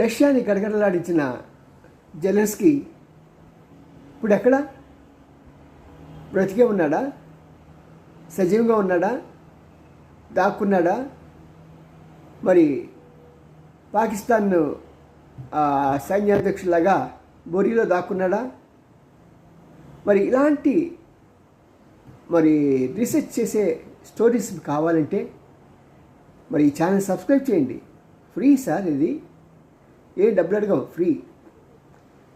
రష్యాని గడగడలాడించిన Zelensky ఇప్పుడు ఎక్కడ? బ్రతికే ఉన్నాడా? సజీవంగా ఉన్నాడా? దాక్కున్నాడా? మరి పాకిస్తాన్ సైన్యాధ్యక్షులాగా బొరీలో దాక్కున్నాడా? మరి ఇలాంటి రీసెర్చ్ చేసే స్టోరీస్ కావాలంటే మరి ఈ ఛానల్ సబ్స్క్రైబ్ చేయండి. ఫ్రీ సార్, ఇది ఏ డబ్బులు అడగం, ఫ్రీ.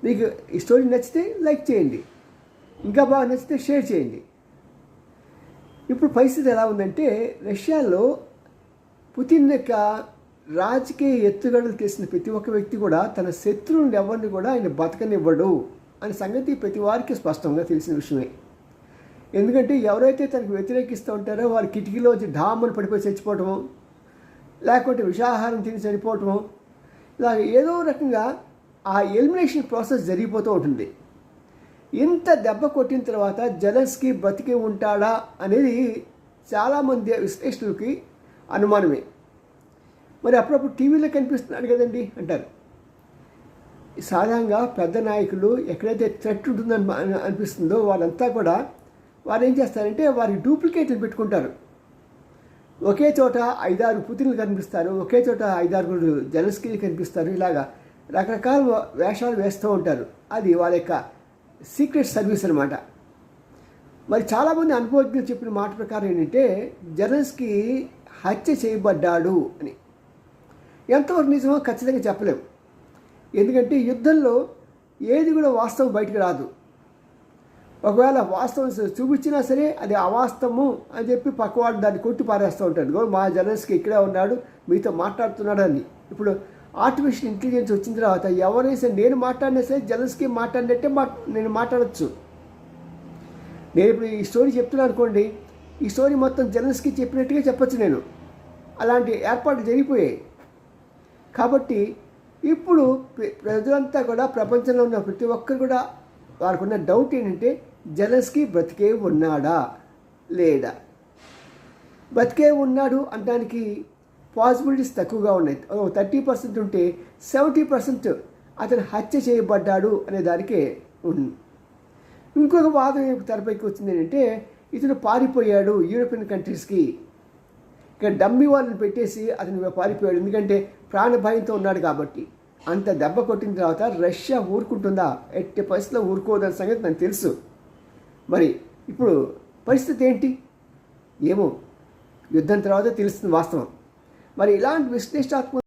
మీకు ఈ స్టోరీ నచ్చితే లైక్ చేయండి, ఇంకా బాగా నచ్చితే షేర్ చేయండి. ఇప్పుడు పరిస్థితి ఎలా ఉందంటే, రష్యాలో పుతిన్ యొక్క రాజకీయ ఎత్తుగడలు చేసిన ప్రతి ఒక్క వ్యక్తి కూడా తన శత్రువుని ఎవరిని కూడా ఆయన బతకనివ్వడు అనే సంగతి ప్రతి వారికి స్పష్టంగా తెలిసిన విషయమే. ఎందుకంటే ఎవరైతే తనకు వ్యతిరేకిస్తూ ఉంటారో వారి కిటికీలోంచి ఢామ్మను పడిపోయి చచ్చిపోవటము, లేకపోతే విషాహారం తిని చనిపోవటము, ఇలా ఏదో రకంగా ఆ ఎలిమినేషన్ ప్రాసెస్ జరిగిపోతూ ఉంటుంది. ఇంత దెబ్బ కొట్టిన తర్వాత జెలెన్స్కీ బ్రతికి ఉంటాడా అనేది చాలామంది విశ్లేషకులకి అనుమానమే. మరి అప్పుడప్పుడు టీవీలో కనిపిస్తున్నాడు కదండి అంటారు. సాధారణంగా పెద్ద నాయకులు ఎక్కడైతే థ్రెట్ ఉంటుందని అనిపిస్తుందో వాళ్ళంతా కూడా వారు ఏం చేస్తారంటే వారికి డూప్లికేట్లు పెట్టుకుంటారు. ఒకే చోట 5-6 పుతిన్లు కనిపిస్తారు, ఒకే చోట 5-6 జెలెన్స్కీలు కనిపిస్తారు. ఇలాగా రకరకాల వేషాలు వేస్తూ ఉంటారు. అది వాళ్ళ యొక్క సీక్రెట్ సర్వీస్ అనమాట. మరి చాలామంది అనుభవజ్ఞులు చెప్పిన మాట ప్రకారం ఏంటంటే జెలెన్స్కీ హత్య చేయబడ్డాడు అని. ఎంతవరకు నిజమో ఖచ్చితంగా చెప్పలేము. ఎందుకంటే యుద్ధంలో ఏది కూడా వాస్తవం బయటకు రాదు. ఒకవేళ వాస్తవం చూపించినా సరే అది అవాస్తవము అని చెప్పి పక్కవాడు దాన్ని కొట్టి పారేస్తూ ఉంటాడు. మా జెలెన్స్కీ ఇక్కడే ఉన్నాడు, మీతో మాట్లాడుతున్నాడు అని. ఇప్పుడు ఆర్టిఫిషియల్ ఇంటెలిజెన్స్ వచ్చిన తర్వాత ఎవరైనా సరే నేను మాట్లాడినా సరే జెలెన్స్కీ మాట్లాడినట్టే నేను మాట్లాడచ్చు. నేను ఇప్పుడు ఈ స్టోరీ చెప్తున్నాను అనుకోండి, ఈ స్టోరీ మొత్తం జెలెన్స్కీ చెప్పినట్టుగా చెప్పచ్చు నేను. అలాంటి ఏర్పాట్లు జరిగిపోయాయి. కాబట్టి ఇప్పుడు ప్రజలంతా కూడా, ప్రపంచంలో ఉన్న ప్రతి ఒక్కరు కూడా వారికి ఉన్న డౌట్ ఏంటంటే జెలెన్స్కీ బ్రతికే ఉన్నాడా లేడా? బ్రతికే ఉన్నాడు అనడానికి పాసిబిలిటీస్ తక్కువగా ఉన్నాయి. 30% ఉంటే 70% అతను హత్య చేయబడ్డాడు అనే దానికే ఉంది. ఇంకొక వాదం తెరపైకి వచ్చింది ఏంటంటే ఇతను పారిపోయాడు యూరోపియన్ కంట్రీస్కి. ఇక్కడ డమ్మీ వాళ్ళని పెట్టేసి అతను పారిపోయాడు. ఎందుకంటే ప్రాణభయంతో ఉన్నాడు కాబట్టి. అంత దెబ్బ కొట్టిన తర్వాత రష్యా ఊరుకుంటుందా? ఎట్టి పరిస్థితిలో ఊరుకోదన్న సంగతి నాకు తెలుసు. మరి ఇప్పుడు పరిస్థితి ఏంటి ఏమో యుద్ధం తర్వాత తెలుస్తుంది వాస్తవం. మరి ఇలాంటి విశ్లేషణాత్మక